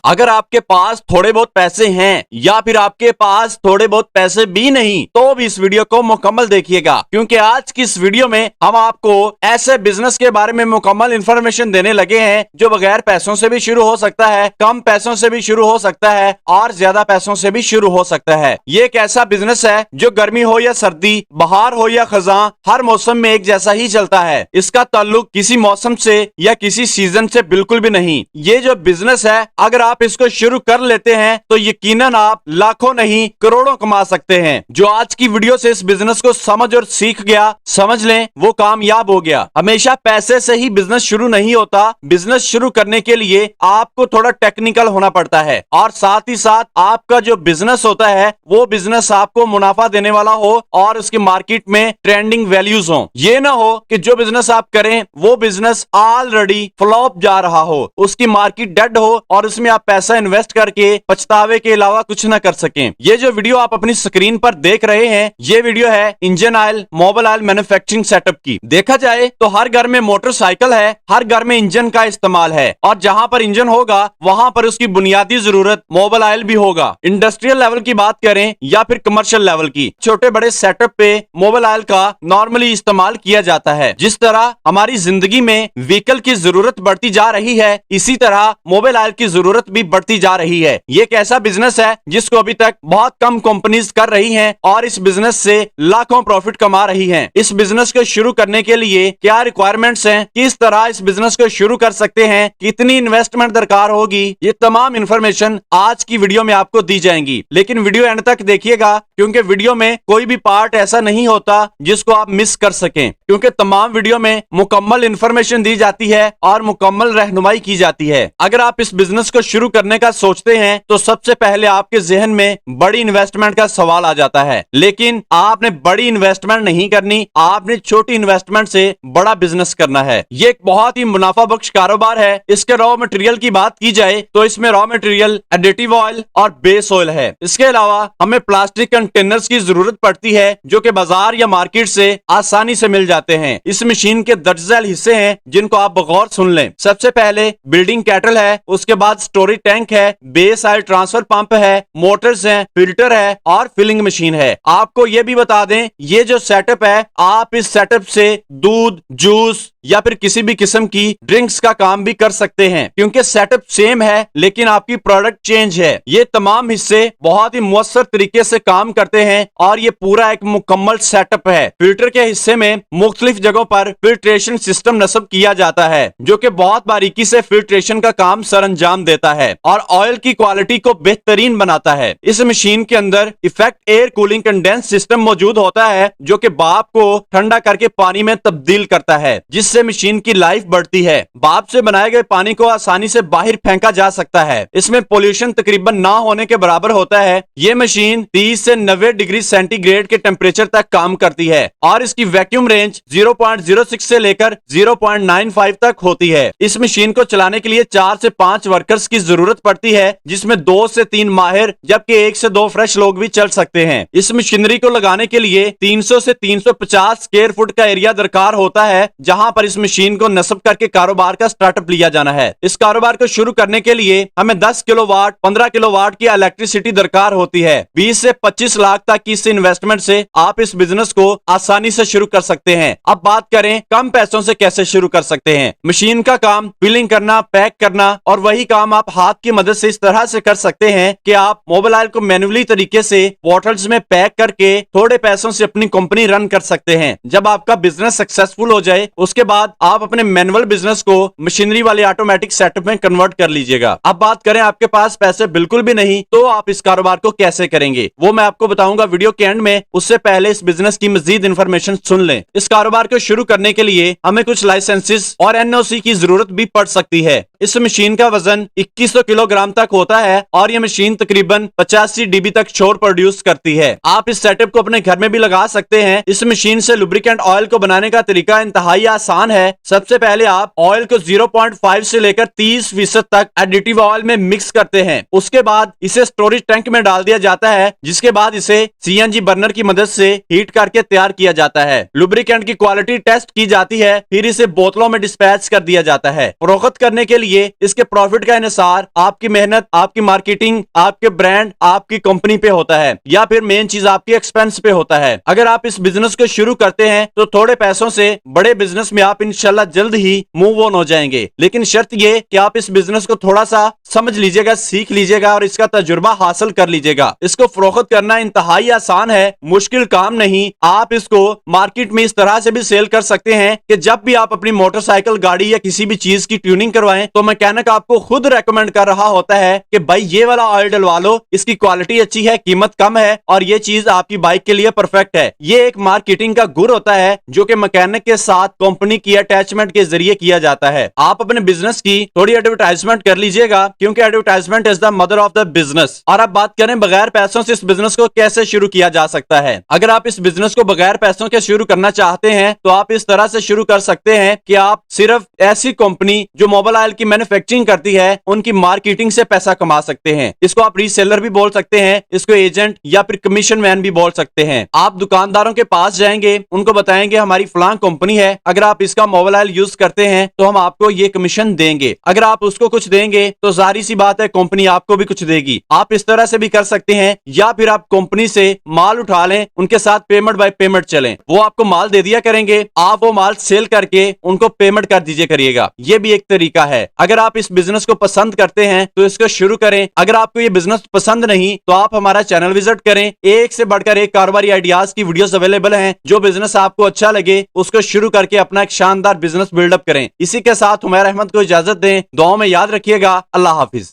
अगर आपके पास थोड़े बहुत पैसे हैं या फिर आपके पास थोड़े बहुत पैसे भी नहीं तो भी इस वीडियो को मुकम्मल देखिएगा, क्योंकि आज की इस वीडियो में हम आपको ऐसे बिजनेस के बारे में मुकम्मल इंफॉर्मेशन देने लगे हैं जो बगैर पैसों से भी शुरू हो सकता है, कम पैसों से भी शुरू हो सकता है और ज्यादा पैसों से भी शुरू हो सकता है। ये एक ऐसा बिजनेस है जो गर्मी हो या सर्दी, बहार हो या खजां, हर मौसम में एक जैसा ही चलता है। इसका ताल्लुक किसी मौसम से या किसी सीजन से बिल्कुल भी नहीं। ये जो बिजनेस है अगर आप इसको शुरू कर लेते हैं तो यकीनन आप लाखों नहीं करोड़ों कमा सकते हैं। जो आज की वीडियो से इस बिजनेस को समझ और सीख गया, समझ लें वो कामयाब हो गया। हमेशा पैसे से ही बिजनेस शुरू नहीं होता। बिजनेस शुरू करने के लिए आपको थोड़ा टेक्निकल होना पड़ता है और साथ ही साथ आपका जो बिजनेस होता है वो बिजनेस आपको मुनाफा देने वाला हो और उसकी मार्केट में ट्रेंडिंग वैल्यूज हो। ये ना हो कि जो बिजनेस आप करें वो बिजनेस ऑलरेडी फ्लॉप जा रहा हो, उसकी मार्केट डेड हो और उसमें आप पैसा इन्वेस्ट करके पछतावे के अलावा कुछ ना कर सकें। ये जो वीडियो आप अपनी स्क्रीन पर देख रहे हैं ये वीडियो है engine oil mobile oil manufacturing setup की। देखा जाए तो हर घर में मोटरसाइकिल है, हर घर में इंजन का इस्तेमाल है और जहां पर इंजन होगा वहां पर उसकी बुनियादी जरूरत मोबाइल ऑयल भी होगा। इंडस्ट्रियल लेवल की बात करें या फिर कमर्शियल लेवल की, छोटे बड़े सेटअप पे मोबाइल ऑयल का नॉर्मली इस्तेमाल किया जाता है। जिस तरह हमारी जिंदगी में व्हीकल की जरूरत बढ़ती जा रही है इसी तरह मोबाइल ऑयल की जरूरत भी बढ़ती जा रही है। ये एक ऐसा बिजनेस है जिसको अभी तक बहुत कम कंपनीज कर रही हैं और इस बिजनेस से लाखों प्रॉफिट कमा रही हैं। इस बिजनेस को शुरू करने के लिए क्या रिक्वायरमेंट्स हैं, किस तरह इस बिजनेस को शुरू कर सकते हैं, कितनी इन्वेस्टमेंट दरकार होगी, ये तमाम इंफॉर्मेशन आज की वीडियो में आपको दी जाएंगी। लेकिन वीडियो एंड तक देखिएगा क्योंकि वीडियो में कोई भी पार्ट ऐसा नहीं होता जिसको आप मिस कर सकें, क्योंकि तमाम वीडियो में मुकम्मल इंफॉर्मेशन दी जाती है और मुकम्मल रहनुमाई की जाती है। अगर आप इस बिजनेस को शुरू करने का सोचते हैं तो सबसे पहले आपके जहन में बड़ी इन्वेस्टमेंट का सवाल आ जाता है, लेकिन आपने बड़ी इन्वेस्टमेंट नहीं करनी, आपने छोटी इन्वेस्टमेंट से बड़ा बिजनेस करना है। ये एक बहुत ही मुनाफा बख्श कारोबार है। इसके रॉ मटेरियल की बात की जाए तो इसमें रॉ मटेरियल एडिटिव ऑयल और बेस ऑयल है। इसके अलावा हमें प्लास्टिक कंटेनर्स की जरूरत पड़ती है जो कि बाजार या मार्केट से आसानी से मिल जाते हैं। इस मशीन के दर्जल हिस्से हैं जिनको आप बगौर सुन लें। सबसे पहले बिल्डिंग कैटल है, उसके बाद स्टोरेज टैंक है, बेस ऑयल ट्रांसफर पंप है, मोटर्स हैं, फिल्टर है और फिलिंग मशीन है। आपको यह भी बता दें ये जो सेटअप है आप इस सेटअप से दूध, जूस या फिर किसी भी किस्म की ड्रिंक्स का काम भी कर सकते हैं, क्योंकि सेटअप सेम है लेकिन आपकी प्रोडक्ट चेंज है। ये तमाम हिस्से बहुत ही मुअस्सर तरीके से काम करते हैं और ये पूरा एक मुकम्मल सेटअप है। फिल्टर के हिस्से में मुख्तलिफ जगहों पर फिल्ट्रेशन सिस्टम नस्ब किया जाता है जो कि बहुत बारीकी से फिल्ट्रेशन का काम सर अंजाम देता है और ऑयल की क्वालिटी को बेहतरीन बनाता है। इस मशीन के अंदर effect air cooling condense system मौजूद होता है जो कि भाप को ठंडा करके पानी में तब्दील करता है, जिससे मशीन की लाइफ बढ़ती है। भाप से बनाए गए पानी को आसानी से बाहर फेंका जा सकता है। इसमें पोल्यूशन तकरीबन ना होने के बराबर होता है। ये मशीन 30 से 90 डिग्री सेंटीग्रेड के टेम्परेचर तक काम करती है और इसकी वैक्यूम रेंज 0.06 से लेकर 0.95 तक होती है। इस मशीन को चलाने के लिए 4 से 5 वर्कर्स की जरूरत पड़ती है, जिसमें 2 से 3 माहिर जबकि 1 से 2 फ्रेश लोग भी चल सकते हैं। इस मशीनरी को लगाने के लिए 300 से 350 स्क्वायर फुट का एरिया दरकार होता है जहां पर इस मशीन को नस्ब करके कारोबार का स्टार्टअप लिया जाना है। इस कारोबार को शुरू करने के लिए हमें 10 किलोवाट 15 किलोवाट की इलेक्ट्रिसिटी दरकार होती है। 20 से 25 लाख तक की इस इन्वेस्टमेंट से आप इस बिजनेस को आसानी से शुरू कर सकते हैं। अब बात करें कम पैसों से कैसे शुरू कर सकते हैं। मशीन का काम फिलिंग करना, पैक करना और वही काम आप हाथ की मदद से इस तरह से कर सकते हैं कि आप मोबाइल ऑयल को मैन्युअली तरीके से बॉटल्स में पैक करके थोड़े पैसों से अपनी कंपनी रन कर सकते हैं। जब आपका बिजनेस सक्सेसफुल हो जाए उसके बाद आप अपने मैनुअल बिजनेस को मशीनरी वाले ऑटोमेटिक सेटअप में कन्वर्ट कर लीजिएगा। अब बात करें आपके पास पैसे बिल्कुल भी नहीं तो आप इस कारोबार को कैसे करेंगे वो मैं आपको बताऊंगा वीडियो के एंड में। उससे पहले इस बिजनेस की मजीद इंफॉर्मेशन सुन लें। इस कारोबार को शुरू करने के लिए हमें कुछ लाइसेंसेस और एनओसी की जरूरत भी पड़ सकती है। इस मशीन का वजन 2100 किलोग्राम तक होता है और यह मशीन तकरीबन 85 डीबी तक शोर प्रोड्यूस करती है। आप इस सेटअप को अपने घर में भी लगा सकते हैं। इस मशीन से लुब्रिकेंट ऑयल को बनाने का तरीका इंतहाई आसान आसान है। सबसे पहले आप ऑयल को 0.5 से लेकर 30% तक एडिटिव ऑयल में मिक्स करते हैं। उसके बाद इसे स्टोरेज टैंक में डाल दिया जाता है, जिसके बाद इसे सीएनजी बर्नर की मदद से हीट करके तैयार किया जाता है। लुब्रिकेंट की क्वालिटी टेस्ट की जाती है, फिर इसे बोतलों में डिस्पैच कर दिया जाता है। फरोख्त करने के लिए इसके प्रॉफिट का इन्हिसार आपकी मेहनत, आपकी मार्केटिंग, आपके ब्रांड, आपकी कंपनी पे होता है, या फिर मेन चीज आपकी एक्सपेंस पे होता है। अगर आप इस बिजनेस को शुरू करते हैं तो थोड़े पैसों से बड़े बिजनेस में आप इंशाल्लाह जल्द ही मूव ऑन हो जाएंगे। लेकिन शर्त ये कि आप इस बिजनेस को थोड़ा सा समझ लीजिएगा, सीख लीजिएगा और इसका तजुर्बा हासिल कर लीजिएगा। इसको फरोख्त करना इंतहाई आसान है, मुश्किल काम नहीं। आप इसको मार्केट में इस तरह से भी सेल कर सकते हैं कि जब भी आप अपनी मोटरसाइकिल, गाड़ी या किसी भी चीज की ट्यूनिंग करवाएं तो मैकेनिक आपको खुद रेकमेंड कर रहा होता है कि भाई ये वाला ऑयल डलवा लो, इसकी क्वालिटी अच्छी है, कीमत कम है और ये चीज आपकी बाइक के लिए परफेक्ट है। ये एक मार्केटिंग का गुर होता है जो कि मैकेनिक के साथ कंपनी की अटैचमेंट के जरिए किया जाता है। आप अपने बिजनेस की थोड़ी एडवर्टाइजमेंट कर लीजिएगा, क्योंकि advertisement is the mother of the business. और अब बात करें बगैर पैसों से इस बिजनेस को कैसे शुरू किया जा सकता है। अगर आप इस बिजनेस को बगैर पैसों के शुरू करना चाहते हैं तो आप इस तरह से शुरू कर सकते हैं कि आप सिर्फ ऐसी कंपनी जो मोबाइल ऑयल की मैन्युफैक्चरिंग करती है उनकी मार्केटिंग से पैसा कमा सकते हैं। इसको आप रीसेलर भी बोल सकते हैं, इसको एजेंट या फिर कमीशन मैन भी बोल सकते हैं। आप दुकानदारों के पास जाएंगे, उनको बताएंगे हमारी फलां कंपनी है, अगर आप इसका मोबाइल ऑयल यूज करते हैं तो हम आपको ये कमीशन देंगे। अगर आप उसको कुछ देंगे तो जाहिर सी बात है कंपनी आपको भी कुछ देगी। आप इस तरह से भी कर सकते हैं, या फिर आप कंपनी से माल उठा लें, उनके साथ पेमेंट बाय पेमेंट चलें। वो आपको माल दे दिया करेंगे, आप वो माल सेल करके उनको पेमेंट कर दीजिए करिएगा। ये भी एक तरीका है। अगर आप इस बिजनेस को पसंद करते हैं तो इसको शुरू करें। अगर आपको ये बिजनेस पसंद नहीं तो आप हमारा चैनल विजिट करें, एक से बढ़कर एक कारोबारी आइडियाज की वीडियोस अवेलेबल हैं। जो बिजनेस आपको अच्छा लगे उसको शुरू करके अपना एक शानदार बिजनेस बिल्डअप करें। इसी के साथ हुमैर अहमद को इजाजत दें। दुआओं में याद रखिएगा। अल्लाह हाफिज।